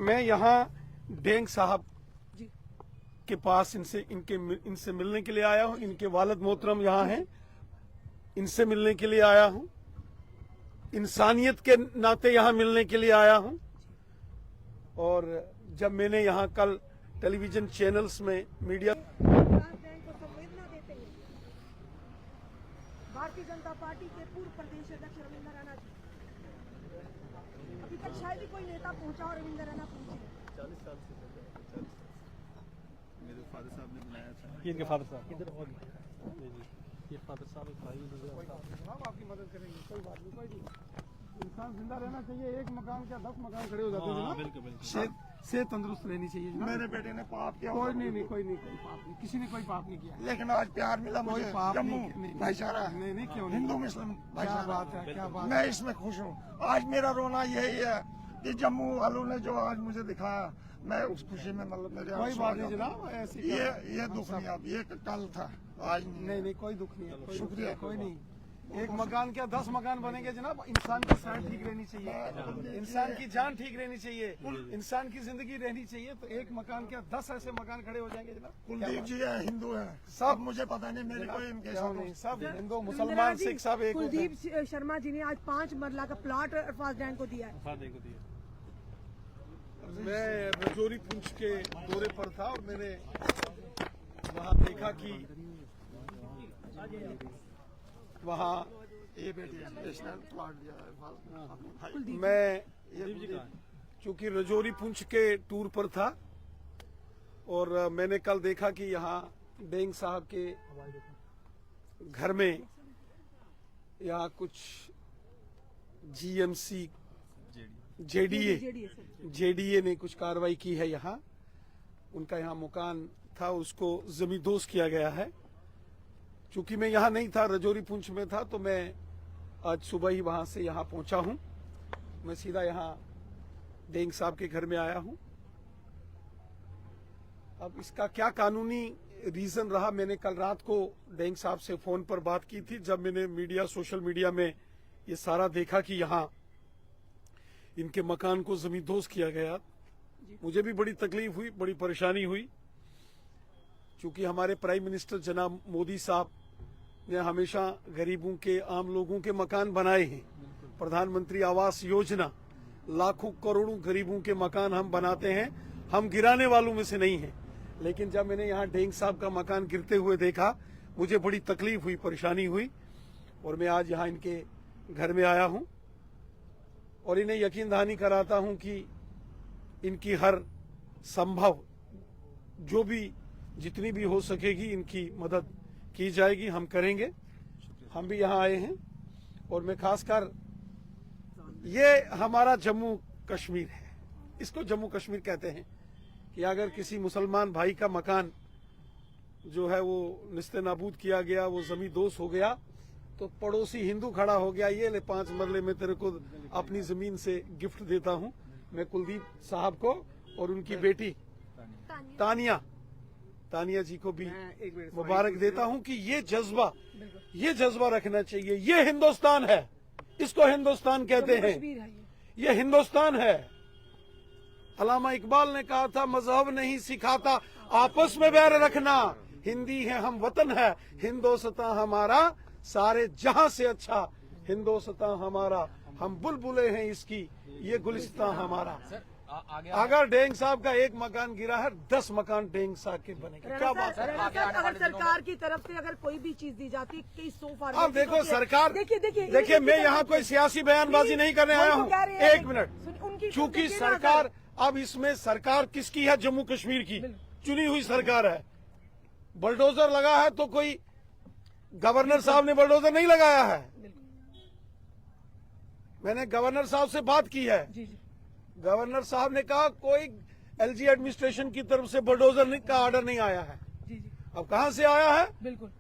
मैं यहाँ डेंग साहब के पास इनसे मिलने के लिए आया हूँ। इनके वालिद मोहतरम यहाँ हैं, इनसे मिलने के लिए आया हूँ। इंसानियत के नाते यहाँ मिलने के लिए आया हूँ। और जब मैंने यहाँ कल टेलीविजन चैनल्स में मीडिया भारतीय जनता पार्टी के पूर्व प्रदेश अध्यक्ष रविंद्र रैना जी, अभी तक शायद ही कोई नेता पहुंचा और रविंद्र रैना पहुंचे। 40 साल से पहले मेरे फादर साहब ने बनाया था। ये इनके फादर साहब किधर हो गया? ये फादर साहब एक भाई आपकी मदद करेंगे, कोई बात नहीं, कोई नहीं। इंसान जिंदा रहना चाहिए, एक मकान क्या 10 मकान खड़े हो जाते हैं ना। बिल्कुल बिल्कुल। सेहत तंदुरुस्त रहनी चाहिए। मेरे बेटे ने पाप किया, कोई नहीं, कोई पाप नहीं, किसी ने कोई पाप नहीं किया। लेकिन आज प्यार मिला कोई मुझे। पाप जम्मू नहीं, भाईचारा, नहीं क्यों नहीं, हिंदू मुस्लिम क्या भाईचारा। बात है, क्या बात मैं इसमें खुश हूँ। आज मेरा रोना यही है कि जम्मू वालों ने जो आज मुझे दिखाया, मैं उस खुशी में मतलब मेरे कोई आंसू बात आ नहीं गए। जनाब, ऐसी ये दुख नहीं, अब ये कल था, आज नहीं कोई दुख नहीं है, कोई शुक्रिया। कोई नहीं। एक मकान क्या 10 मकान बनेंगे जनाब। इंसान की सेहत ठीक रहनी चाहिए, इंसान की जान ठीक रहनी चाहिए, इंसान की जिंदगी रहनी चाहिए। तो एक मकान क्या 10 ऐसे मकान खड़े हो जाएंगे जनाब। कुलदीप जी है, हिंदू है, सब मुझे पता नहीं, मेरी कोई इनके क्या साथ नहीं, सब हिंदू मुसलमान सिख सब एक होते हैं। कुलदीप शर्मा जी ने आज 5 मरला का प्लाट अरफाज डैम को दिया है। मैं रजौरी पुंछ के दौरे पर था और मैंने वहाँ देखा कि वहाँ ये बेटी नेशनल प्लॉट दिया है। मैं चूंकि रजौरी पुंछ के टूर पर था और मैंने कल देखा कि यहाँ डेंग साहब के घर में यहाँ कुछ जीएमसी जेडीए ने कुछ कार्रवाई की है। यहाँ उनका यहाँ मकान था, उसको जमींदोज किया गया है। चूंकि मैं यहाँ नहीं था, रजौरी पुंछ में था, तो मैं आज सुबह ही वहां से यहाँ पहुंचा हूँ। मैं सीधा यहाँ डेंग साहब के घर में आया हूँ। अब इसका क्या कानूनी रीजन रहा, मैंने कल रात को डेंग साहब से फोन पर बात की थी। जब मैंने सोशल मीडिया में ये सारा देखा कि यहाँ इनके मकान को जमींदोज किया गया, मुझे भी बड़ी तकलीफ हुई, बड़ी परेशानी हुई। चूंकि हमारे प्राइम मिनिस्टर जनाब मोदी साहब ने हमेशा गरीबों के, आम लोगों के मकान बनाए हैं। प्रधानमंत्री आवास योजना, लाखों करोड़ों गरीबों के मकान हम बनाते हैं, हम गिराने वालों में से नहीं हैं। लेकिन जब मैंने यहाँ डेंग साहब का मकान गिरते हुए देखा, मुझे बड़ी तकलीफ हुई, परेशानी हुई। और मैं आज यहाँ इनके घर में आया हूँ और इन्हें यकीन दहानी कराता हूँ कि इनकी हर संभव जो भी जितनी भी हो सकेगी इनकी मदद की जाएगी, हम करेंगे। हम भी यहाँ आए हैं और मैं खासकर, ये हमारा जम्मू कश्मीर है, इसको जम्मू कश्मीर कहते हैं कि अगर किसी मुसलमान भाई का मकान जो है वो निस्ते नाबूद किया गया, वो जमींदोज हो गया, तो पड़ोसी हिंदू खड़ा हो गया, ये ले 5 मरले में तेरे को अपनी जमीन से गिफ्ट देता हूं। मैं कुलदीप साहब को और उनकी बेटी तानिया जी को भी मुबारक देता हूं कि ये जज्बा रखना चाहिए। ये हिंदुस्तान है, इसको हिंदुस्तान कहते हैं, ये हिंदुस्तान है। अल्लामा इकबाल ने कहा था, मजहब नहीं सिखाता आपस में बैर रखना, हिंदी है हम वतन है, हिंदुस्तान हमारा सारे जहां से अच्छा, हिंदुस्तान हमारा, हम बुलबुले हैं इसकी, ये गुलिस्तान हमारा। अगर डेंग साहब का एक मकान गिरा है, 10 मकान डेंग साहब के बनेंगे। क्या बात है। अगर सरकार की तरफ से अगर कोई भी चीज दी जाती है, अब देखो सरकार, देखिए मैं यहाँ कोई सियासी बयानबाजी नहीं करने आया हूँ। एक मिनट, चूंकि सरकार, अब इसमें सरकार किसकी है? जम्मू कश्मीर की चुनी हुई सरकार है। बुलडोजर लगा है तो कोई गवर्नर साहब ने बुलडोजर नहीं लगाया है। मैंने गवर्नर साहब से बात की है, गवर्नर साहब ने कहा कोई एलजी एडमिनिस्ट्रेशन की तरफ से बुलडोजर का ऑर्डर नहीं आया है। अब कहां से आया है? बिल्कुल,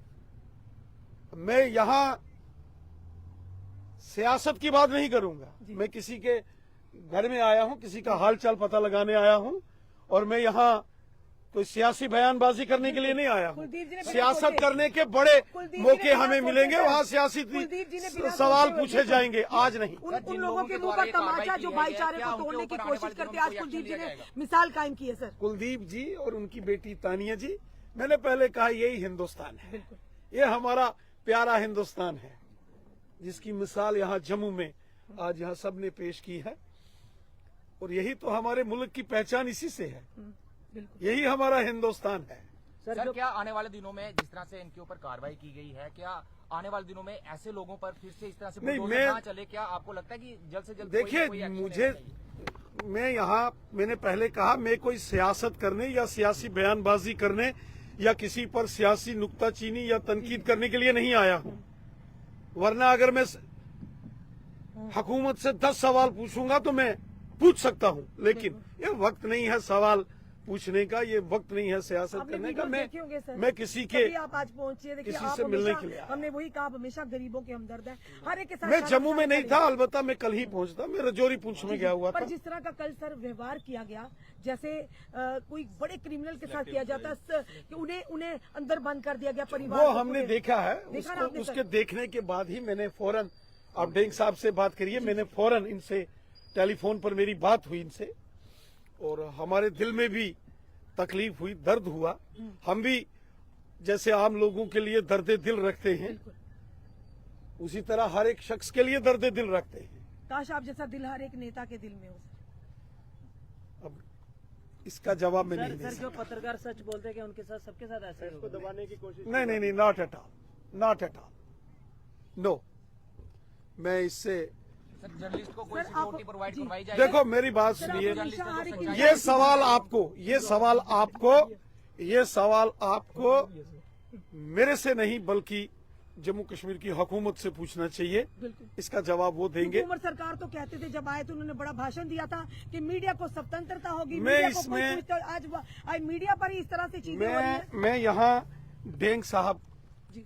मैं यहां सियासत की बात नहीं करूंगा। मैं किसी के घर में आया हूं, किसी का हालचाल पता लगाने आया हूं और मैं यहां कोई सियासी बयानबाजी करने के लिए नहीं आया हूँ। कुलदीप जी ने बिना सियासत सोचे- करने के बड़े कुलदीप जी ने मौके बिना हमें सोचे मिलेंगे, सर, वहाँ सियासी कुलदीप जी ने बिना सवाल सोचे पूछे हुए- जाएंगे, आज नहीं। उन लोगों के मुंह का तमाचा जो भाईचारे को तोड़ने की कोशिश करते आज कुलदीप जी ने मिसाल कायम की है सर। कुलदीप जी और उनकी बेटी तानिया जी, मैंने पहले कहा यही हिंदुस्तान है, ये हमारा प्यारा हिंदुस्तान है, जिसकी मिसाल यहाँ जम्मू में आज यहाँ सबने पेश की है। और यही तो हमारे मुल्क की पहचान इसी से है, यही हमारा हिंदुस्तान है। सर क्या आने वाले दिनों में जिस तरह से इनके ऊपर कार्रवाई की गई है, क्या आने वाले दिनों में ऐसे लोगों पर फिर से इस तरह से नहीं, बुलडोजर ना चले? क्या आपको लगता है कि जल्द से जल्द देखिए, कोई action मुझे लेना चाहिए? मैं यहाँ मैंने पहले कहा मैं कोई सियासत करने या सियासी बयानबाजी करने या किसी पर सियासी नुक्ताचीनी या तनकीद करने के लिए नहीं आया हूँ। वरना अगर मैं हुकूमत से 10 सवाल पूछूंगा तो मैं पूछ सकता हूँ, लेकिन ये वक्त नहीं है सवाल पूछने का, ये वक्त नहीं है सियासत आपने करने का। वीडियो देखे होंगे सर। मैं किसी के तभी आप आज पहुंचे, देखिए किसी आप से मिलने हमेशा- के लिए आया। हमने वही कहा, आप हमेशा गरीबों के हमदर्द हैं, हर एक के साथ मैं साथ जम्मू में नहीं साथ था, अलबत्ता मैं कल ही पहुंचता, मैं रजौरी पुंछ में गया हुआ था। पर जिस तरह का कल सर व्यवहार किया गया, जैसे कोई बड़े क्रिमिनल के साथ किया जाता है कि उन्हें अंदर बंद कर दिया गया परिवार वो को हमने पूरे- देखा है, देखा ना उसको आपने उसके सर? देखने के बाद ही मैंने फौरन, आप डेंग साहब से बात करिए, मैंने फौरन इनसे टेलीफोन पर मेरी बात हुई इनसे, और हमारे दिल में भी तकलीफ हुई, दर्द हुआ। हम भी जैसे आम लोगों के लिए दर्द दिल रखते हैं, उसी तरह हर एक शख्स के लिए दर्द दिल रखते हैं। काश आप जैसा दिल हर एक नेता के दिल में हो सर। अब इसका जवाब मैं नहीं दे सर सकता। जो पत्रकार सच बोलते हैं कि उनके साथ सबके साथ ऐसा ही होगा? दबाने की कोशिश नहीं नहीं नहीं, not at all, not at all, no. मैं इससे सर जर्नलिस्ट को कोई सर, आप- सिक्योरिटी प्रोवाइड जी। करवाई जाएगी? देखो मेरी बात सर, आप सुनिए, हमेशा हर एक की- ये सवाल आपको मेरे से नहीं बल्कि जम्मू कश्मीर की हुकूमत से पूछना चाहिए, बिल्कुल। इसका जवाब वो देंगे। उमर सरकार तो कहते थे जब आए तो उन्होंने बड़ा भाषण दिया था कि मीडिया को स्वतंत्रता होगी, मैं मीडिया को कोई इसमें- पूछता- आज मीडिया पर ही इस तरह से चीजें हो रही हैं। मैं यहाँ डेंग साहब जी।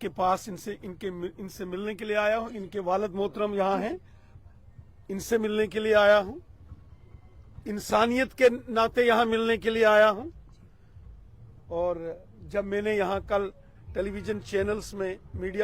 के पास इनसे मिलने के लिए आया हूँ, इनके वालिद मोहतरम यहाँ हैं, इनसे मिलने के लिए आया हूँ, इंसानियत के नाते यहाँ मिलने के लिए आया हूँ। और जब मैंने यहाँ कल टेलीविजन चैनल्स में मीडिया